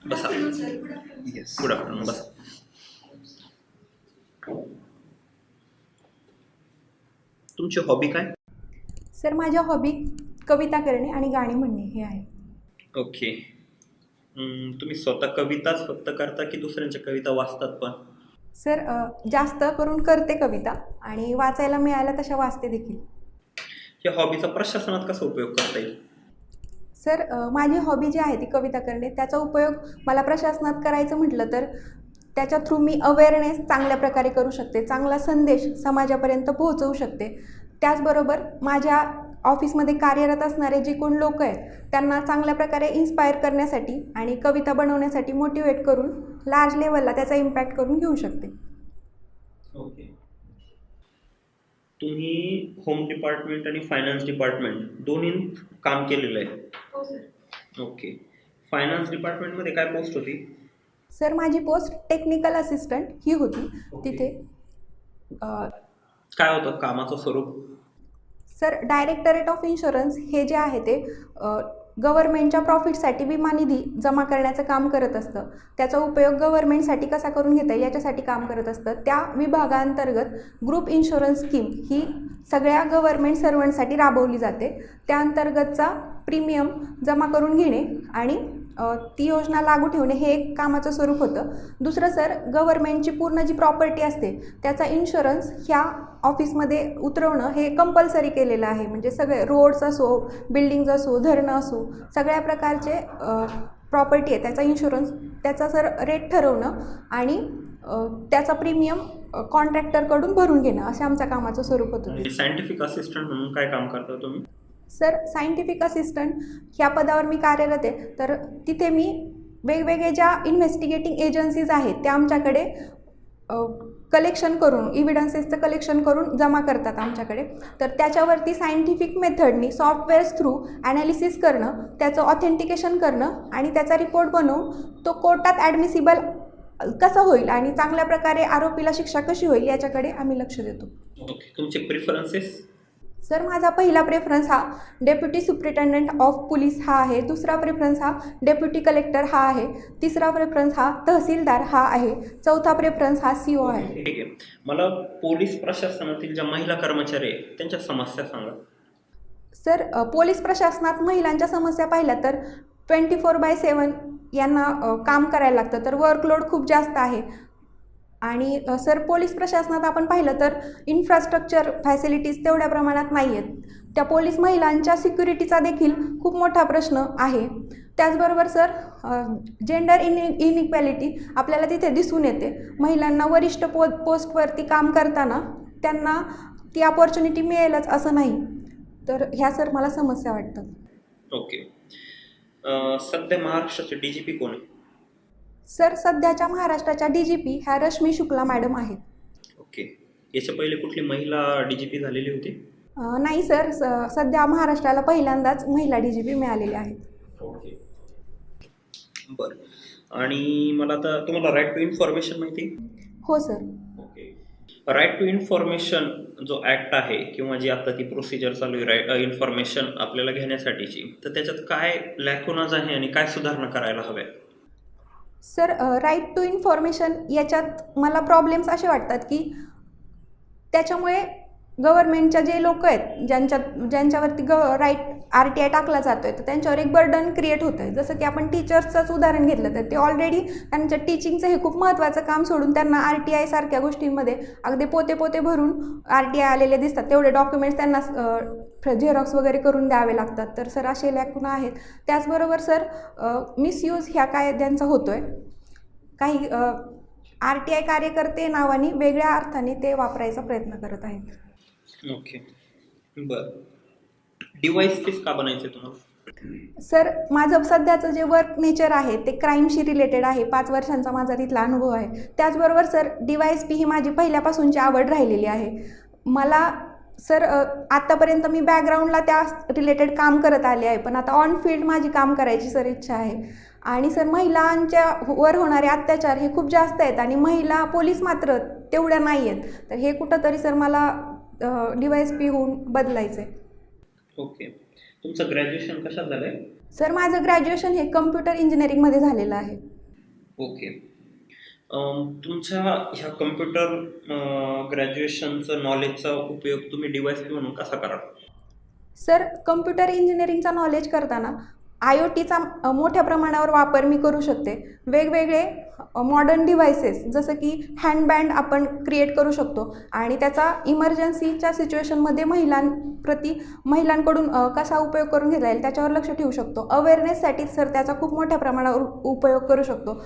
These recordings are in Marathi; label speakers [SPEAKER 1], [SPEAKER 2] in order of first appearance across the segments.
[SPEAKER 1] बसा.
[SPEAKER 2] येस.
[SPEAKER 1] Good afternoon. बसा. तुमची हॉबी काय?
[SPEAKER 3] सर माझ्या हॉबी कविता करणे आणि गाणी म्हणणे हे आहे.
[SPEAKER 1] ओके. तुम्ही स्वतः कविताच फक्त करता की दुसऱ्यांच्या कविता वाचतात पण?
[SPEAKER 3] सर जास्त करून करते कविता आणि वाचायला मिळाल्या तशा वाचते देखील.
[SPEAKER 1] या हॉबीचा प्रशासनात कसा उपयोग करता येईल?
[SPEAKER 3] सर माझी हॉबी जी आहे ती कविता करणे, त्याचा उपयोग मला प्रशासनात करायचं म्हटलं तर त्याच्या थ्रू मी अवेअरनेस चांगल्या प्रकारे करू शकते, चांगला संदेश समाजापर्यंत पोहोचवू शकते. त्याचबरोबर माझ्या ऑफिसमध्ये कार्यरत असणारे जे कोण लोक आहेत त्यांना चांगल्या प्रकारे इन्स्पायर करण्यासाठी आणि कविता बनवण्यासाठी मोटिवेट करून लार्ज लेवलला त्याचा इम्पॅक्ट करून घेऊ शकते.
[SPEAKER 1] ओके. तुम्ही होम डिपार्टमेंट आणि फायनान्स डिपार्टमेंट दोन्हीत काम केलेलं आहे?
[SPEAKER 3] हो सर.
[SPEAKER 1] ओके. फायनान्स डिपार्टमेंटमध्ये काय पोस्ट होती?
[SPEAKER 3] सर माझी पोस्ट टेक्निकल असिस्टंट ही होती.
[SPEAKER 1] ओके.
[SPEAKER 3] तिथे
[SPEAKER 1] काय होतं कामाचं स्वरूप?
[SPEAKER 3] सर डायरेक्टरेट ऑफ इन्शुरन्स हे जे आहे ते गव्हर्नमेंटच्या प्रॉफिटसाठी विमा निधी जमा करण्याचं काम करत असतं. त्याचा उपयोग गव्हर्नमेंटसाठी कसा करून घेता येईल याच्यासाठी काम करत असतं. त्या विभागांतर्गत ग्रुप इन्शुरन्स स्कीम ही सगळ्या गव्हर्नमेंट सर्वंटसाठी राबवली जाते. त्या अंतर्गतचा प्रीमियम जमा करून घेणे आणि ती योजना लागू ठेवणे हे एक कामाचं स्वरूप होतं. दुसरं सर गव्हर्नमेंटची पूर्ण जी प्रॉपर्टी असते त्याचा इन्शुरन्स ह्या ऑफिसमध्ये उतरवणं हे कंपल्सरी केलेलं आहे. म्हणजे सगळे रोड्स असो, बिल्डिंग्ज असो, धरणं असो, सगळ्या प्रकारचे प्रॉपर्टी आहे त्याचा इन्शुरन्स, त्याचा सर रेट ठरवणं आणि त्याचा प्रीमियम कॉन्ट्रॅक्टरकडून भरून घेणं असं आमच्या कामाचं स्वरूप होतं.
[SPEAKER 1] सायंटिफिक असिस्टंट म्हणून काय काम करता तुम्ही?
[SPEAKER 3] सर सायंटिफिक असिस्टंट ह्या पदावर मी कार्यरत आहे. तर तिथे मी वेगवेगळे ज्या इन्व्हेस्टिगेटिंग एजन्सीज आहेत त्या आमच्याकडे कलेक्शन करून इव्हिडन्सेसचं कलेक्शन करून जमा करतात आमच्याकडे. तर त्याच्यावरती सायंटिफिक मेथडनी सॉफ्टवेअर्स थ्रू ॲनालिसिस करणं, त्याचं ऑथेंटिकेशन करणं आणि त्याचा रिपोर्ट बनवून तो कोर्टात ॲडमिसिबल कसं होईल आणि चांगल्या प्रकारे आरोपीला शिक्षा कशी होईल याच्याकडे आम्ही लक्ष देतो.
[SPEAKER 1] ओके. तुमचे प्रिफरन्सेस?
[SPEAKER 3] सर माझा पहिला प्रेफरन्स हा डेप्युटी सुप्रिटेंडंट ऑफ पोलीस हा आहे. दुसरा प्रेफरन्स हा डेप्युटी कलेक्टर हा आहे. तिसरा प्रेफरन्स हा तहसीलदार हा आहे. चौथा प्रेफरन्स हा CO आहे.
[SPEAKER 1] ठीक आहे. मला पोलीस प्रशासनातील ज्या महिला कर्मचारी आहेत त्यांच्या समस्या सांगा.
[SPEAKER 3] सर पोलीस प्रशासनात महिलांच्या समस्या पाहिल्या तर 24/7 यांना काम करायला लागतं. तर वर्कलोड खूप जास्त आहे. आणि सर पोलीस प्रशासनात आपण पाहिलं तर इन्फ्रास्ट्रक्चर फॅसिलिटीज तेवढ्या प्रमाणात नाही आहेत. त्या पोलीस महिलांच्या सिक्युरिटीचा देखील खूप मोठा प्रश्न आहे. त्याचबरोबर सर जेंडर इनइक्वॅलिटी आपल्याला तिथे दिसून येते. महिलांना वरिष्ठ पोस्टवरती काम करताना त्यांना ती अपॉर्च्युनिटी मिळेलच असं नाही. तर ह्या सर मला समस्या वाटतात.
[SPEAKER 1] ओके. सध्या महाराष्ट्राचे DGP कोण आहे?
[SPEAKER 3] सर सध्याच्या महाराष्ट्राच्या DGP ह्या रश्मी शुक्ला मॅडम आहेत.
[SPEAKER 1] ओके. याच्या पहिले कुठली महिला DGP झालेली होती?
[SPEAKER 3] नाही सर, सध्या महाराष्ट्राला पहिल्यांदाच महिला DGP मिळालेली आहेत.
[SPEAKER 1] ओके. बरं. आणि मला आता तुम्हाला राईट टू इन्फॉर्मेशन माहिती?
[SPEAKER 3] हो sir.
[SPEAKER 1] Okay. Right to information जो ॲक्ट आहे किंवा जी आता ती प्रोसिजर चालू आहे राईट इन्फॉर्मेशन आपल्याला घेण्यासाठीची, तर त्याच्यात काय लॅकुनाज आहे आणि काय सुधारणा करायला हव्या?
[SPEAKER 3] सर राईट टू इन्फॉर्मेशन याच्यात मला प्रॉब्लेम्स असे वाटतात की त्याच्यामुळे गव्हर्नमेंटच्या जे लोक आहेत ज्यांच्यावरती राईट RTI टाकला जातो आहे तर त्यांच्यावर एक बर्डन क्रिएट होतं आहे. जसं की आपण टीचर्सचंच उदाहरण घेतलं तर ते ऑलरेडी त्यांच्या टीचिंगचं हे खूप महत्त्वाचं काम सोडून त्यांना RTI सारख्या गोष्टींमध्ये अगदी पोते भरून RTI आलेले दिसतात. तेवढे डॉक्युमेंट्स त्यांना झेरॉक्स वगैरे करून द्यावे लागतात. तर सर असे लॅकुना आहेत. त्याचबरोबर सर मिसयूज ह्या कायद्यांचा होतो आहे. काही RTI कार्यकर्ते नावाने वेगळ्या अर्थाने ते वापरायचा प्रयत्न करत आहेत.
[SPEAKER 1] ओके. बरं. डिवाइस का बनायचं तुम्हाला?
[SPEAKER 3] सर माझं सध्याचं जे वर्क नेचर आहे ते क्राईमशी रिलेटेड आहे. 5 वर्षांचा माझा तिथला अनुभव आहे. त्याचबरोबर सर DYSP ही माझी पहिल्यापासूनची आवड राहिलेली आहे. मला सर आत्तापर्यंत मी बॅकग्राऊंडला त्या रिलेटेड काम करत आले आहे, पण आता ऑन फील्ड माझी काम करायची सर इच्छा आहे. आणि सर महिलांच्या वर होणारे अत्याचार हे खूप जास्त आहेत आणि महिला पोलीस मात्र तेवढ्या नाही आहेत. तर हे कुठंतरी सर मला DYSP होऊन बदलायचं आहे.
[SPEAKER 1] ओके. तुमचं ग्रॅज्युएशन कशात झालं आहे?
[SPEAKER 3] सर माझं ग्रॅज्युएशन हे कम्प्युटर इंजिनिअरिंगमध्ये झालेलं आहे.
[SPEAKER 1] ओके. तुमच्या ह्या कम्प्युटर ग्रॅज्युएशनचं नॉलेजचा उपयोग तुम्ही डिव्हाइस म्हणून कसा कराल?
[SPEAKER 3] सर, कम्प्युटर इंजिनिअरिंगचा नॉलेज करताना IoTचा मोठ्या प्रमाणावर वापर मी करू शकते. वेगवेगळे मॉडर्न डिव्हायसेस जसं की हँडबँड आपण क्रिएट करू शकतो आणि त्याचा इमर्जन्सीच्या सिच्युएशनमध्ये महिलांकडून कसा उपयोग करून घेता येईल त्याच्यावर लक्ष ठेवू शकतो. अवेअरनेससाठी सर त्याचा खूप मोठ्या प्रमाणावर उपयोग करू शकतो.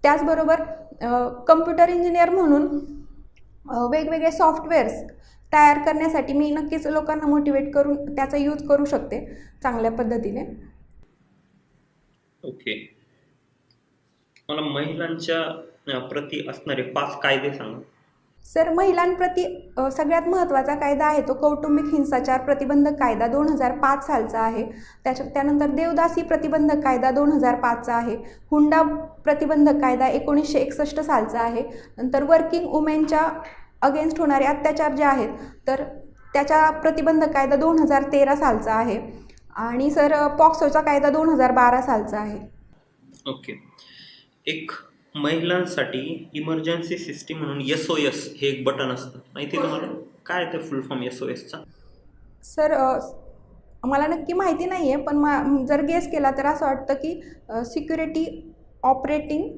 [SPEAKER 3] त्याचबरोबर कम्प्युटर इंजिनियर म्हणून वेगवेगळे सॉफ्टवेअर्स तयार करण्यासाठी मी नक्कीच लोकांना मोटिवेट करून त्याचा यूज करू शकते चांगल्या पद्धतीने.
[SPEAKER 1] ओके. मला महिलांच्या प्रती असणारे 5 कायदे सांगा.
[SPEAKER 3] सर, महिलांप्रती सगळ्यात महत्त्वाचा कायदा आहे तो कौटुंबिक हिंसाचार प्रतिबंधक कायदा 2005 सालचा आहे. त्यानंतर देवदासी प्रतिबंधक कायदा 2005चा आहे. हुंडा प्रतिबंधक कायदा 1961 सालचा आहे. नंतर वर्किंग वुमेनच्या अगेन्स्ट होणारे अत्याचार जे आहेत तर त्याच्या प्रतिबंधक कायदा 2013 सालचा आहे. आणि सर, पॉक्सोचा कायदा 2012 सालचा आहे.
[SPEAKER 1] ओके. एक महिलांसाठी इमर्जन्सी सिस्टीम म्हणून SOS हे एक बटन असतं, माहिती आहे तुम्हाला? काय ते फुल फॉर्म SOSचा?
[SPEAKER 3] सर, मला नक्की माहिती नाही आहे, पण जर गेस केला तर असं वाटतं की सिक्युरिटी ऑपरेटिंग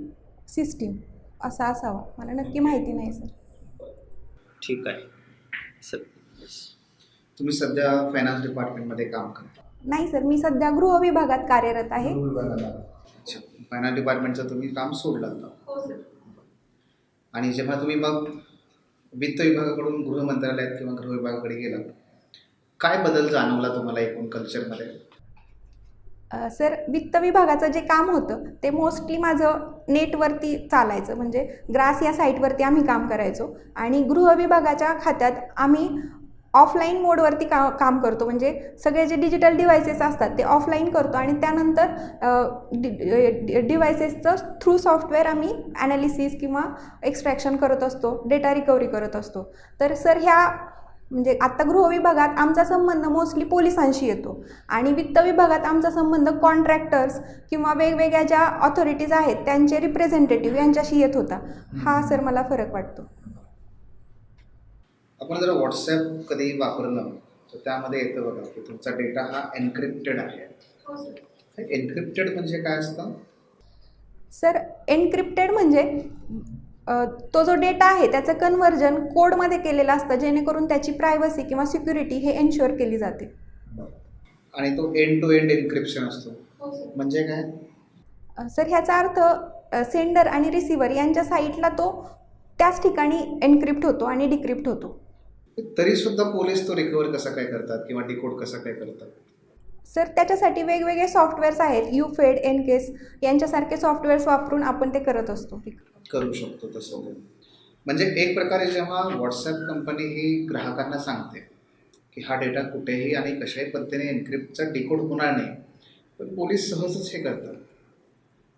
[SPEAKER 3] सिस्टीम असा असावा. मला नक्की माहिती नाही सर.
[SPEAKER 1] ठीक आहे सर.
[SPEAKER 2] तुम्ही सध्या फायनान्स डिपार्टमेंटमध्ये काम करता?
[SPEAKER 3] नाही सर, मी सध्या गृह विभागात कार्यरत आहे.
[SPEAKER 2] गृह विभागाला. अच्छा, फायनान्स डिपार्टमेंटचं तुम्ही काम सोडलं आता?
[SPEAKER 3] हो सर.
[SPEAKER 2] आणि जेव्हा तुम्ही मग वित्त विभागाकडून गृह मंत्रालयात किंवा गृह विभागाकडे गेला, काय बदल जाणवला तुम्हाला एकूण कल्चरमध्ये?
[SPEAKER 3] सर, वित्त विभागाचं जे काम होतं ते मोस्टली माझं नेटवरती चालायचं, म्हणजे ग्रास या साईटवरती आम्ही काम करायचो. आणि गृह विभागाच्या खात्यात आम्ही ऑफलाईन मोडवरती काम करतो, म्हणजे सगळे जे डिजिटल डिव्हायसेस असतात ते ऑफलाईन करतो आणि त्यानंतर डिव्हायसेसचं थ्रू सॉफ्टवेअर आम्ही ॲनालिसिस किंवा एक्स्ट्रॅक्शन करत असतो, डेटा रिकव्हरी करत असतो. तर सर, म्हणजे आत्ता गृह विभागात आमचा संबंध मोस्टली पोलिसांशी येतो आणि वित्त विभागात आमचा संबंध कॉन्ट्रॅक्टर्स किंवा वेगवेगळ्या ज्या ऑथॉरिटीज आहेत त्यांचे रिप्रेझेंटेटिव्ह यांच्याशी येत होता. हा सर मला फरक वाटतो.
[SPEAKER 2] आपण जर व्हॉट्सॲप कधी वापरलं तर त्यामध्ये येतं बघा की तुमचा डेटा हा एन्क्रिप्टेड आहे. एन्क्रिप्टेड म्हणजे काय असतं?
[SPEAKER 3] सर, एन्क्रिप्टेड म्हणजे तो जो डेटा आहे त्याचं कन्व्हर्जन कोडमध्ये केलेलं असतं, जेणेकरून त्याची प्रायव्हसी किंवा सिक्युरिटी हे एन्श्युअर केली जाते.
[SPEAKER 2] आणि तो एंड टू एंड एन्क्रिप्शन असतो म्हणजे काय?
[SPEAKER 3] सर, ह्याचा अर्थ सेंडर आणि रिसिव्हर यांच्या साईटला तो त्याच ठिकाणी एन्क्रिप्ट होतो आणि डिक्रिप्ट होतो.
[SPEAKER 2] तरी सुद्धा पोलीस तो रिकव्हर कसा काय करतात किंवा डिकोड कसा काय करतात?
[SPEAKER 3] सर, त्याच्यासाठी वेगवेगळे सॉफ्टवेअर्स आहेत. UFED, एनकेस यांच्यासारखे सॉफ्टवेअर्स वापरून आपण ते करत असतो.
[SPEAKER 2] करू शकतो तसं. म्हणजे एक प्रकारे जेव्हा व्हॉट्सॲप कंपनी ही ग्राहकांना सांगते की हा डेटा कुठेही आणि कशाही पद्धतीने एन्क्रिप्टचा डिकोड होणार नाही, पण पोलीस सहजच हे करतात.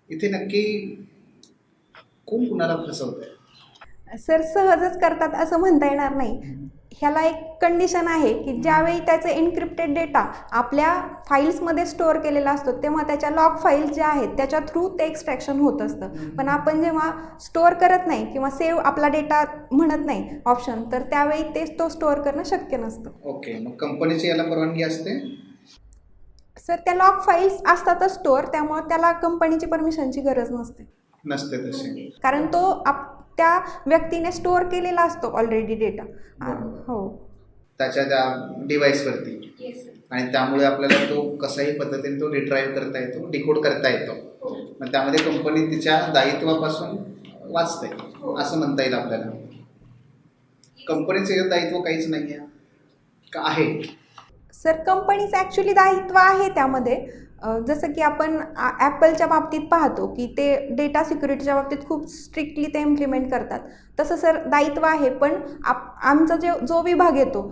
[SPEAKER 2] इथे नक्की कोण कुणाला फसवत आहे?
[SPEAKER 3] सर, सहजच करतात असं म्हणता येणार नाही. ह्याला एक कंडिशन आहे की ज्यावेळी त्याचं एन्क्रिप्टेड डेटा आपल्या फाईल्समध्ये स्टोअर केलेला असतो तेव्हा त्याच्या लॉग फाईल्स ज्या आहेत त्याच्या थ्रू ते एक्स्ट्रॅक्शन होत असतं. पण आपण जेव्हा स्टोअर करत नाही किंवा सेव्ह आपला डेटा म्हणत नाही ऑप्शन, तर त्यावेळी तेच तो स्टोअर करणं शक्य नसतं.
[SPEAKER 2] ओके, मग कंपनीची याला परवानगी असते?
[SPEAKER 3] सर, त्या लॉग फाईल्स असतातच स्टोअर, त्यामुळे त्याला कंपनीची परमिशनची गरज नसते.
[SPEAKER 2] तसे
[SPEAKER 3] कारण तो त्या व्यक्तीने स्टोअर केलेला असतो ऑलरेडी डेटा. हो,
[SPEAKER 2] त्याच्या त्या डिव्हाइसवरती. आणि त्यामुळे आपल्याला तो कशाही पद्धतीने तो रिट्राईव्ह करता येतो, डिकोड करता येतो. मग त्यामध्ये कंपनी तिच्या दायित्वापासून वाचते असं म्हणता येईल आपल्याला. कंपनीचं दायित्व काहीच नाही आहे का आहे?
[SPEAKER 3] सर, कंपनीचं ॲक्च्युली दायित्व आहे त्यामध्ये. जसं की आपण ॲपलच्या बाबतीत पाहतो की ते डेटा सिक्युरिटीच्या बाबतीत खूप स्ट्रिक्टली ते इम्प्लिमेंट करतात. तसं सर दायित्व आहे, पण आमचा जो विभाग येतो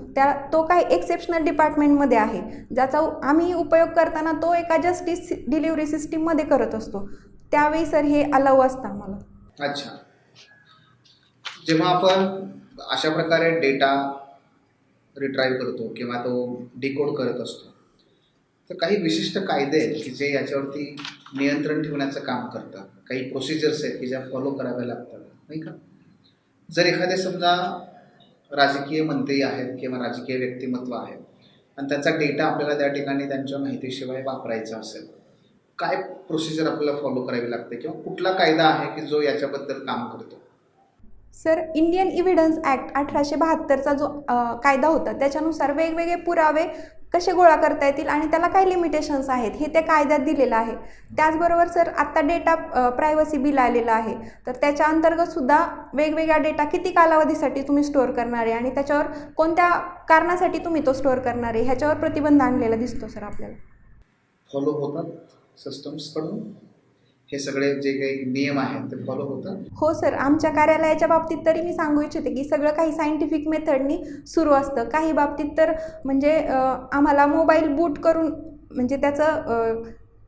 [SPEAKER 3] तो काही एक्सेप्शनल डिपार्टमेंटमध्ये आहे, ज्याचा आम्ही उपयोग करताना तो एका जस्टिस डिलिव्हरी सिस्टीममध्ये करत असतो. त्यावेळी सर हे अलाऊ असतं आम्हाला.
[SPEAKER 2] अच्छा, जेव्हा आपण अशा प्रकारे डेटा रिट्राईव्ह करतो किंवा तो डिकोड करत असतो तर काही विशिष्ट कायदे आहेत की जे याच्यावरती नियंत्रण ठेवण्याचं काम करतं. काही प्रोसिजर्स आहेत की ज्या फॉलो कराव्या लागतात, नाही का? जर एखादे समजा राजकीय मंत्री आहेत किंवा राजकीय व्यक्तिमत्व आहेत आणि त्यांचा डेटा आपल्याला त्या ठिकाणी त्यांच्या माहितीशिवाय वापरायचा असेल, काय प्रोसिजर आपल्याला फॉलो करावी लागते किंवा कुठला कायदा आहे की जो याच्याबद्दल काम करतो?
[SPEAKER 3] सर, इंडियन इव्हिडन्स ॲक्ट 1872चा जो कायदा होता त्याच्यानुसार वेगवेगळे पुरावे कसे गोळा करता येतील आणि त्याला काय लिमिटेशन्स आहेत हे त्या कायद्यात दिलेलं आहे. त्याचबरोबर सर, आत्ता डेटा प्रायव्हसी बिल आलेलं आहे, तर त्याच्या अंतर्गत सुद्धा वेगवेगळा डेटा किती कालावधीसाठी तुम्ही स्टोअर करणार आहे आणि त्याच्यावर कोणत्या कारणासाठी तुम्ही तो स्टोअर करणार आहे ह्याच्यावर प्रतिबंध आणलेला दिसतो सर आपल्याला.
[SPEAKER 2] फॉलो होतात सिस्टम्सकडून? हे सगळे जे काही नियम आहेत ते फॉलो होतात?
[SPEAKER 3] हो सर, आमच्या कार्यालयाच्या बाबतीत तरी मी सांगू इच्छिते की सगळं काही सायंटिफिक मेथडनी सुरू असतं. काही बाबतीत तर म्हणजे आम्हाला मोबाईल बूट करून म्हणजे त्याचं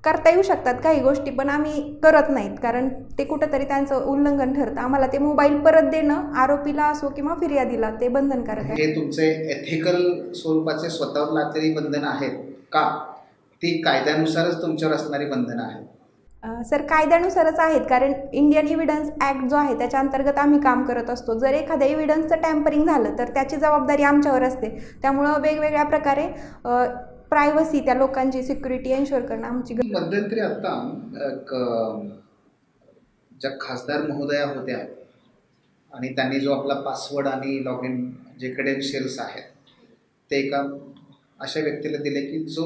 [SPEAKER 3] करता येऊ शकतात काही गोष्टी, पण आम्ही करत नाहीत कारण ते कुठंतरी त्यांचं उल्लंघन ठरतं. आम्हाला ते मोबाईल परत देणं आरोपीला असो किंवा फिर्यादीला ते बंधनकारक आहे.
[SPEAKER 2] हे तुमचे एथिकल स्वरूपाचे स्वतःवर लादलेली बंधनं आहेत का, ती कायद्यानुसारच तुमच्यावर असणारी बंधनं आहेत?
[SPEAKER 3] सर, कायद्यानुसारच आहेत कारण इंडियन इव्हिडन्स ॲक्ट जो आहे त्याच्या अंतर्गत आम्ही काम करत असतो. जर एखाद्या इव्हिडन्सचं टॅम्परिंग झालं तर त्याची जबाबदारी आमच्यावर असते. त्यामुळं वेगवेगळ्या प्रकारे प्रायव्हसी, त्या लोकांची सिक्युरिटी एन्शुअर करणं आमची
[SPEAKER 2] मध्यंतरी आता ज्या खासदार महोदया होत्या आणि त्यांनी जो आपला पासवर्ड आणि लॉग इन जे क्रेडेन्शियल्स आहेत ते एका अशा व्यक्तीला दिले की जो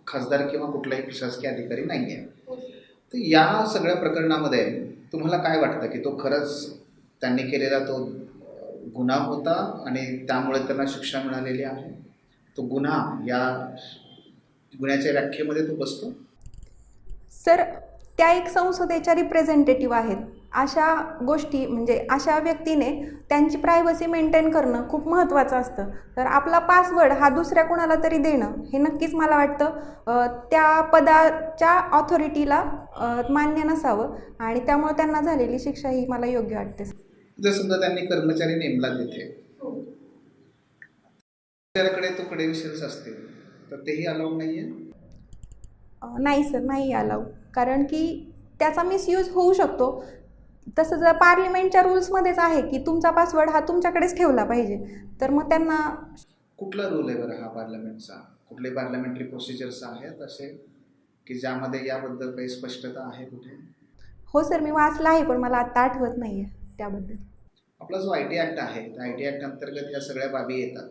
[SPEAKER 2] खासदार किंवा कुठलाही प्रशासकीय अधिकारी नाही आहे. तर या सगळ्या प्रकरणामध्ये तुम्हाला काय वाटतं की तो खरंच त्यांनी केलेला तो गुन्हा होता आणि त्यामुळे त्यांना शिक्षा मिळालेली आहे? तो गुन्हा या गुन्ह्याच्या व्याख्येमध्ये तो बसतो?
[SPEAKER 3] सर, त्या एक संसदेच्या रिप्रेझेंटेटिव्ह आहेत. अशा गोष्टी म्हणजे अशा व्यक्तीने त्यांची प्रायव्हसी मेंटेन करणं खूप महत्त्वाचं असतं. तर आपला पासवर्ड हा दुसऱ्या कोणाला तरी देणं हे नक्कीच मला वाटतं त्या पदाच्या ऑथॉरिटीला मान्य नसावं आणि त्यामुळे त्यांना झालेली शिक्षा ही मला योग्य वाटते.
[SPEAKER 2] जर समजा त्यांनी कर्मचारी नेमला तिथे, त्याच्याकडे तो क्रेडेन्शियल्स असतील तर तेही अलाउड नाही आहे?
[SPEAKER 3] नाही सर, नाही अलाउड, कारण की त्याचा मिसयूज होऊ शकतो. तसं जर पार्लिमेंटच्या रूल्समध्येच आहे की तुमचा पासवर्ड हा तुमच्याकडेच ठेवला पाहिजे, तर मग त्यांना.
[SPEAKER 2] कुठला रूल आहे बरं हा पार्लमेंटचा? कुठले पार्लमेंटरी प्रोसिजर्स आहेत असे की ज्यामध्ये याबद्दल काही स्पष्टता आहे कुठे?
[SPEAKER 3] हो सर, मी वाचला आहे पण मला आत्ता आठवत नाही आहे त्याबद्दल.
[SPEAKER 2] आपला जो IT ॲक्ट आहे त्या IT ॲक्ट अंतर्गत या सगळ्या बाबी येतात,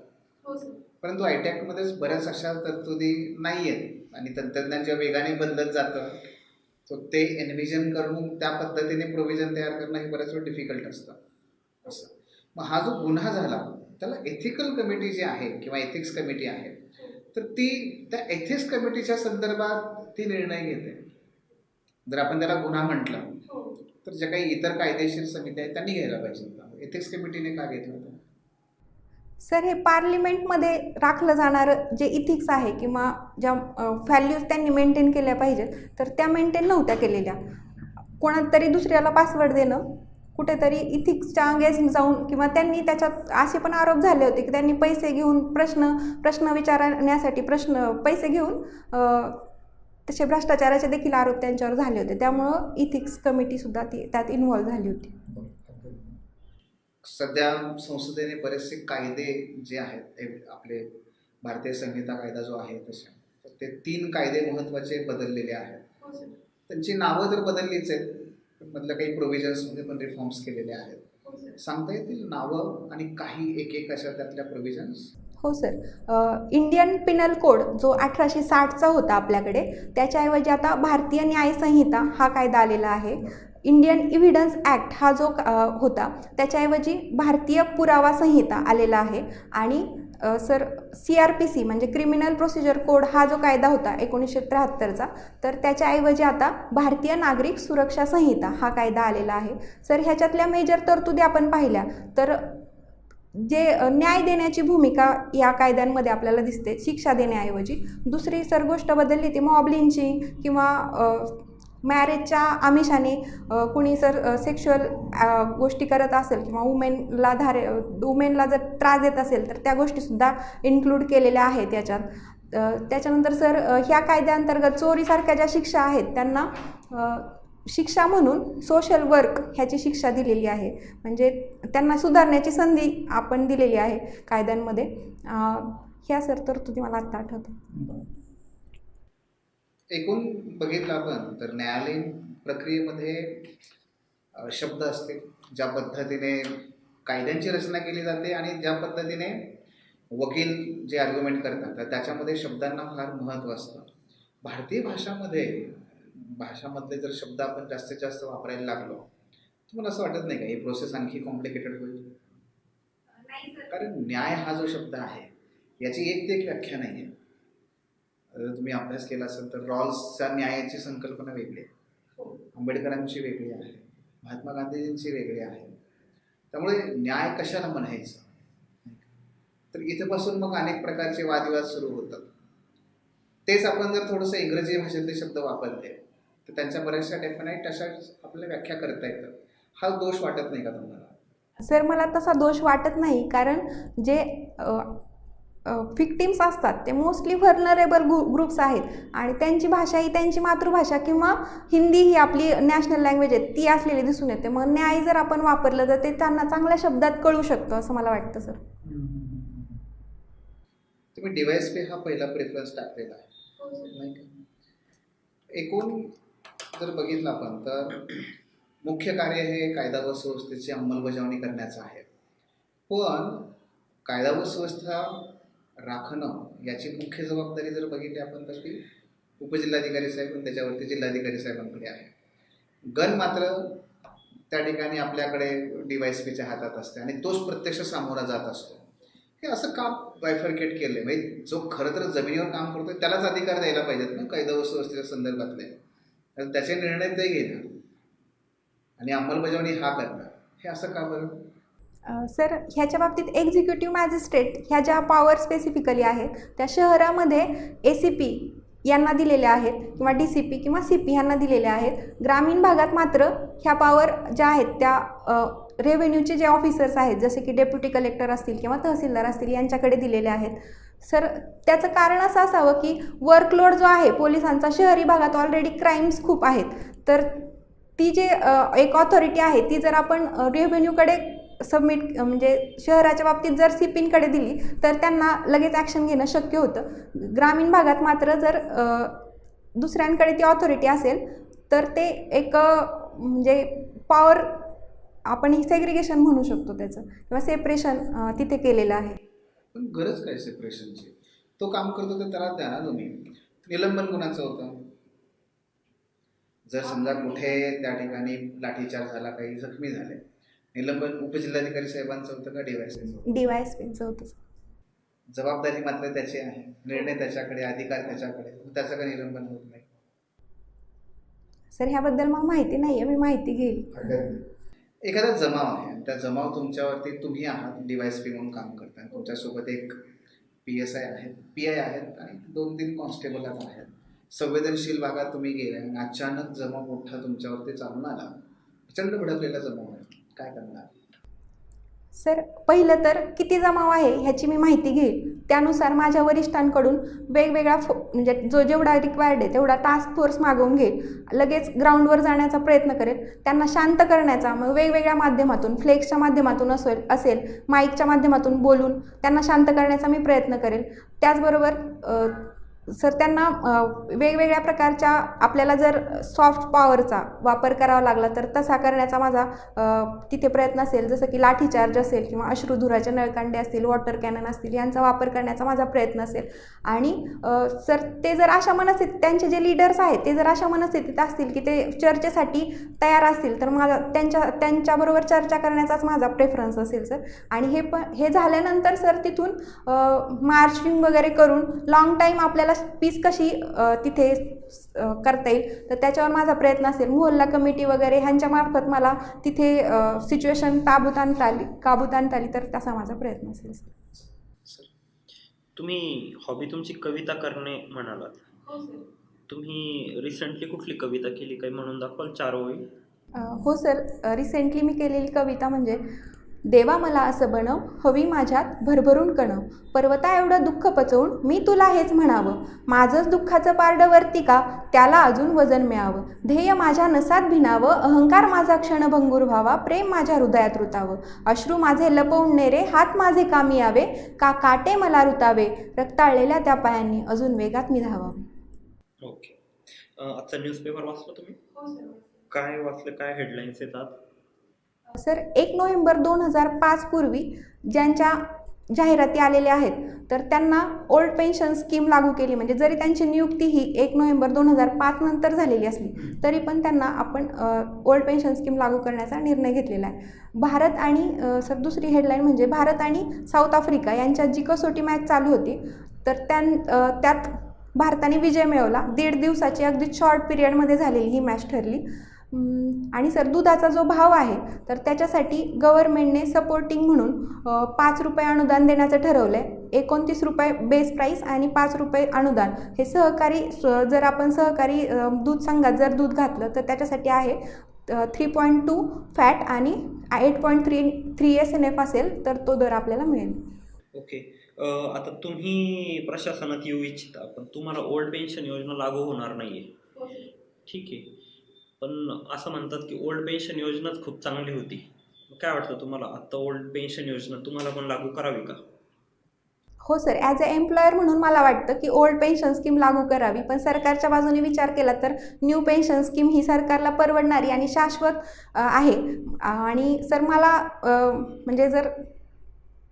[SPEAKER 2] परंतु IT ॲक्टमध्येच बऱ्याच अशा तरतुदी नाही आहेत आणि तंत्रज्ञान ज्या वेगाने बदलत जातं तो ते एनव्हिजन करून त्या पद्धतीने प्रोव्हिजन तयार करणं हे बऱ्याच वेळ डिफिकल्ट असतं. असं मग हा जो गुन्हा झाला त्याला एथिकल कमिटी जी आहे किंवा एथिक्स कमिटी आहे तर ती त्या एथिक्स कमिटीच्या संदर्भात ती निर्णय घेते. जर आपण त्याला गुन्हा म्हटलं तर ज्या काही इतर कायदेशीर समित्या आहेत त्यांनी घ्यायला पाहिजे. एथिक्स कमिटीने का घेतलं होतं?
[SPEAKER 3] सर, हे पार्लिमेंटमध्ये राखलं जाणारं जे इथिक्स आहे किंवा ज्या व्हॅल्यूज त्यांनी मेंटेन केल्या पाहिजेत तर त्या मेंटेन नव्हत्या केलेल्या. कोणाला तरी दुसऱ्याला पासवर्ड देणं कुठेतरी इथिक्सच्या अगेन्स्ट जाऊन किंवा त्यांनी त्याच्यात असे पण आरोप झाले होते की त्यांनी पैसे घेऊन प्रश्न विचारण्यासाठी पैसे घेऊन तसे भ्रष्टाचाराचे देखील आरोप त्यांच्यावर झाले होते. त्यामुळं इथिक्स कमिटीसुद्धा त्यात इन्व्हॉल्व झाली होती.
[SPEAKER 2] सध्या संसदेने बरेचसे कायदे जे आहेत ते आपले भारतीय संहिता कायदा जो आहे तसे तर ते 3 कायदे महत्त्वाचे बदललेले आहेत. त्यांची नावं तर बदललीच आहेत पण मधल्या काही प्रोव्हिजन्समध्ये पण रिफॉर्म्स केलेले आहेत. सांगता येतील नावं आणि काही एक अशा त्यातल्या प्रोव्हिजन्स?
[SPEAKER 3] हो सर, इंडियन पिनल कोड जो 1860चा होता आपल्याकडे त्याच्याऐवजी आता भारतीय न्याय संहिता हा कायदा आलेला आहे. इंडियन इव्हिडन्स ॲक्ट हा जो होता त्याच्याऐवजी भारतीय पुरावा संहिता आलेला आहे आणि सर CRPC म्हणजे क्रिमिनल प्रोसिजर कोड हा जो कायदा होता 1973चा तर त्याच्याऐवजी आता भारतीय नागरिक सुरक्षा संहिता हा कायदा आलेला आहे. सर, ह्याच्यातल्या मेजर तरतुदी आपण पाहिल्या तर जे न्याय देण्याची भूमिका या कायद्यांमध्ये आपल्याला दिसते शिक्षा देण्याऐवजी. दुसरी सर गोष्ट बदलली ती मॉब लिंचिंग किंवा मॅरेजच्या आमिषाने कुणी सर सेक्शुअल गोष्टी करत असेल किंवा वुमेनला जर त्रास देत असेल तर त्या गोष्टीसुद्धा इन्क्लूड केलेल्या आहेत याच्यात. त्याच्यानंतर सर ह्या कायद्याअंतर्गत चोरीसारख्या ज्या शिक्षा आहेत त्यांना शिक्षा म्हणून सोशल वर्क ह्याची शिक्षा दिलेली आहे. म्हणजे त्यांना सुधारण्याची संधी आपण दिलेली आहे कायद्यांमध्ये. ह्या सर तरतुदी मला आत्ता आठवतं.
[SPEAKER 2] एकूण बघितलं आपण तर न्यायालयीन प्रक्रियेमध्ये शब्द असतील, ज्या पद्धतीने कायद्यांची रचना केली जाते आणि ज्या पद्धतीने वकील जे आर्ग्युमेंट करतात तर त्याच्यामध्ये शब्दांना फार महत्त्व असतं. भारतीय भाषामधले जर शब्द आपण जास्तीत जास्त वापरायला लागलो तुम्हाला असं वाटत नाही का ही प्रोसेस आणखी कॉम्प्लिकेटेड होईल? कारण न्याय हा जो शब्द आहे याची एक ते एक व्याख्या नाही आहे. जर तुम्ही अभ्यास केला असेल तर रॉल्सच्या न्यायाची संकल्पना वेगळी आहे, आंबेडकरांची वेगळी आहे, महात्मा गांधीजींची वेगळी आहे. त्यामुळे न्याय कशाला म्हणायचं, तर इथपासून मग अनेक प्रकारचे वादविवाद सुरू होतात. तेच आपण जर थोडंसं इंग्रजी भाषेतले शब्द वापरले तर त्यांच्या बऱ्याचशा डेफिनाईट अशा आपल्याला व्याख्या करता येतात. हा दोष वाटत नाही का तुम्हाला?
[SPEAKER 3] सर मला तसा दोष वाटत नाही, कारण जे विक्टिम्स असतात ते मोस्टली व्हर्नरेबल ग्रुप्स आहेत आणि त्यांची भाषा ही त्यांची मातृभाषा किंवा हिंदी ही आपली नॅशनल लँग्वेज आहे ती असलेली दिसून येते. मग न्याय जर आपण वापरलं तर ते त्यांना चांगल्या शब्दात कळू शकतं असं मला वाटतं सर.
[SPEAKER 2] तुम्ही DYSP हा पहिला प्रेफरन्स टाकलेला आहे नाही का? एकूण जर बघितलं आपण तर मुख्य कार्य हे कायदा व सुव्यवस्थेची अंमलबजावणी करण्याचं आहे. पण कायदा व सुव्यवस्था राखणं याची मुख्य जबाबदारी जर बघितली आपण तर ती उपजिल्हाधिकारी साहेब आणि त्याच्यावरती जिल्हाधिकारी साहेबांकडे आहे. गन मात्र त्या ठिकाणी आपल्याकडे DYSPच्या हातात असते आणि तोच प्रत्यक्ष सामोरा जात असतो. हे असं का बायफर्केट केलं आहे? म्हणजे जो खरं तर जमिनीवर काम करतोय त्यालाच अधिकार द्यायला पाहिजेत ना कायदा व सुव्यवस्थेच्या संदर्भातले. तर त्याचे निर्णय ते घेणार आणि अंमलबजावणी हा करणार, हे असं का बरं?
[SPEAKER 3] सर ह्याच्या बाबतीत एक्झिक्युटिव्ह मॅजिस्ट्रेट ह्या ज्या पॉवर स्पेसिफिकली आहेत त्या शहरामध्ये ACP यांना दिलेल्या आहेत किंवा DCP किंवा CP ह्यांना दिलेल्या आहेत. ग्रामीण भागात मात्र ह्या पॉवर ज्या आहेत त्या रेव्हेन्यूचे जे ऑफिसर्स आहेत जसे की डेप्युटी कलेक्टर असतील किंवा तहसीलदार असतील यांच्याकडे दिलेले आहेत. सर त्याचं कारण असं असावं की वर्कलोड जो आहे पोलिसांचा शहरी भागात ऑलरेडी क्राईम्स खूप आहेत, तर ती जे एक ऑथॉरिटी आहे ती जर आपण रेव्हेन्यूकडे सबमिट म्हणजे शहराच्या बाबतीत जर CPंकडे दिली तर त्यांना लगेच ॲक्शन घेणं शक्य होतं. ग्रामीण भागात मात्र जर दुसऱ्यांकडे ती ऑथॉरिटी असेल तर ते एक म्हणजे पॉवर आपण सेग्रिगेशन म्हणू शकतो त्याचं किंवा सेपरेशन तिथे केलेलं आहे.
[SPEAKER 2] पण गरज काय सेपरेशनची? तो काम करतो तर त्याला द्या ना तुम्ही. निलंबन कुणाचं होतं? जर समजा कुठे त्या ठिकाणी लाठीचार्ज झाला, काही जखमी झाले, निलंबन उपजिल्हाधिकारी साहेबांचं होतं का
[SPEAKER 3] DYSPचं होतं?
[SPEAKER 2] जबाबदारी मात्र त्याची आहे, निर्णय त्याच्याकडे, अधिकार त्याच्याकडे, त्याचं का निलंबन होत नाही?
[SPEAKER 3] सर ह्याबद्दल मला माहिती नाही आहे, मी माहिती घेईल.
[SPEAKER 2] एखादा जमाव आहे, त्या जमाव तुमच्यावरती तुम्ही आहात DYSP म्हणून काम करता, तुमच्यासोबत एक PSI आहेत, PI आहेत आणि 2-3 कॉन्स्टेबल आहेत. संवेदनशील भागात तुम्ही गेले आणि अचानक जमाव मोठा तुमच्यावरती चालून आला, प्रचंड भडकलेला जमाव आहे, काय करणार?
[SPEAKER 3] सर पहिलं तर किती जमाव आहे ह्याची मी माहिती घेईल. त्यानुसार माझ्या वरिष्ठांकडून वेगवेगळा म्हणजे जेवढा रिक्वायर्ड आहे तेवढा टास्क फोर्स मागवून घेईल. लगेच ग्राउंडवर जाण्याचा प्रयत्न करेल, त्यांना शांत करण्याचा. मग वेगवेगळ्या माध्यमातून फ्लेक्सच्या माध्यमातून असेल माईकच्या माध्यमातून बोलून त्यांना शांत करण्याचा मी प्रयत्न करेल. त्याचबरोबर सर त्यांना वेगवेगळ्या प्रकारच्या आपल्याला जर सॉफ्ट पॉवरचा वापर करावा लागला तर तसा करण्याचा माझा तिथे प्रयत्न असेल. जसं की लाठीचार्ज असेल किंवा अश्रुधुराच्या नळकांडे असतील, वॉटर कॅनन असतील, यांचा वापर करण्याचा माझा प्रयत्न असेल. आणि सर ते जर अशा मनस्थितीत त्यांचे जे लीडर्स आहेत ते जर अशा मनस्थितीत असतील की ते चर्चेसाठी तयार असतील तर माझा त्यांच्याबरोबर चर्चा करण्याचाच माझा प्रेफरन्स असेल सर. आणि हे झाल्यानंतर सर तिथून मार्चिंग वगैरे करून लॉंग टाईम आपल्याला पीस कशी तिथे करता येईल तर त्याच्यावर माझा प्रयत्न असेल. मोहल्ला कमिटी वगैरे ह्यांच्या मार्फत मला तिथे सिच्युएशन काबूत आणता आली तर तसा माझा प्रयत्न असेल.
[SPEAKER 1] तुम्ही हॉबी तुमची कविता करणे म्हणालात. तुम्ही रिसेंटली कुठली कविता केली, काही म्हणून दाखवाल 4 ओळी?
[SPEAKER 3] हो सर, रिसेंटली मी केलेली कविता म्हणजे देवा मला असं बनव, हवी माझ्यात भरभरून कणव. पर्वता एवढं दुःख पचवून मी तुला हेच म्हणावं, माझंच दुःखाचं पारडं वरती का, त्याला अजून वजन मिळावं. ध्येय माझ्या नसात भिनावं, अहंकार माझा क्षणभंगूर व्हावा, प्रेम माझ्या हृदयात रुतावं. अश्रू माझे लपवून नेरे, हात माझे कामी यावे, का काटे मला रुतावे, रक्ताळलेल्या त्या पायांनी अजून वेगात मी धावावे.
[SPEAKER 1] ओके. आजचा न्यूजपेपर वाचला तुम्ही? काय वाचलं, काय हेडलाईन्स येतात?
[SPEAKER 3] सर 1 नोव्हेंबर 2005 पूर्वी ज्यांच्या जाहिराती आलेल्या आहेत तर त्यांना ओल्ड पेन्शन स्कीम लागू केली. म्हणजे जरी त्यांची नियुक्ती ही 1 नोव्हेंबर 2005 नंतर झालेली असली तरी पण त्यांना आपण ओल्ड पेन्शन स्कीम लागू करण्याचा निर्णय घेतलेला आहे. भारत आणि सर दुसरी हेडलाईन म्हणजे भारत आणि साऊथ आफ्रिका यांच्यात जी कसोटी मॅच चालू होती तर त्यात भारताने विजय मिळवला. 1.5 दिवसाची अगदी शॉर्ट पिरियडमध्ये झालेली ही मॅच ठरली. आणि सर दुधाचा जो भाव आहे तर त्याच्यासाठी गव्हर्नमेंटने सपोर्टिंग म्हणून 5 रुपये अनुदान देण्याचं ठरवलं आहे. 29 रुपये बेस प्राईस आणि 5 रुपये अनुदान हे सहकारी जर आपण सहकारी दूध संघात जर दूध घातलं तर त्याच्यासाठी आहे 3.2 फॅट आणि 8.3 SNF असेल तर तो दर आपल्याला मिळेल.
[SPEAKER 1] ओके. आता तुम्ही प्रशासनात येऊ इच्छिता पण तुम्हाला ओल्ड पेन्शन योजना लागू होणार नाहीये. ठीक आहे. पण असं म्हणतात की ओल्ड पेन्शन योजनाच खूप चांगली होती. काय वाटतं तुम्हाला, आता ओल्ड पेन्शन योजना तुम्हाला पण लागू करावी का?
[SPEAKER 3] हो सर, ॲज अ एम्प्लॉयर म्हणून मला वाटतं की ओल्ड पेन्शन स्कीम लागू करावी. पण सरकारच्या बाजूने विचार केला तर न्यू पेन्शन स्कीम ही सरकारला परवडणारी आणि शाश्वत आहे. आणि सर मला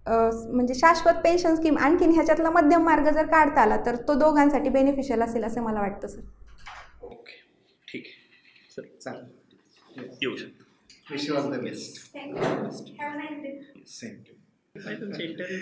[SPEAKER 3] म्हणजे शाश्वत पेन्शन स्कीम आणखीन ह्याच्यातला मध्यम मार्ग जर काढता आला तर तो दोघांसाठी बेनिफिशियल असेल असं मला वाटतं सर.
[SPEAKER 1] ओके, ठीक आहे सर,
[SPEAKER 2] चालेल.
[SPEAKER 1] येऊ शकतो.
[SPEAKER 2] Wish you all the best.
[SPEAKER 3] Thank you. Have a nice day.
[SPEAKER 2] Same to.
[SPEAKER 1] तुमचे इंटरव्ह्यू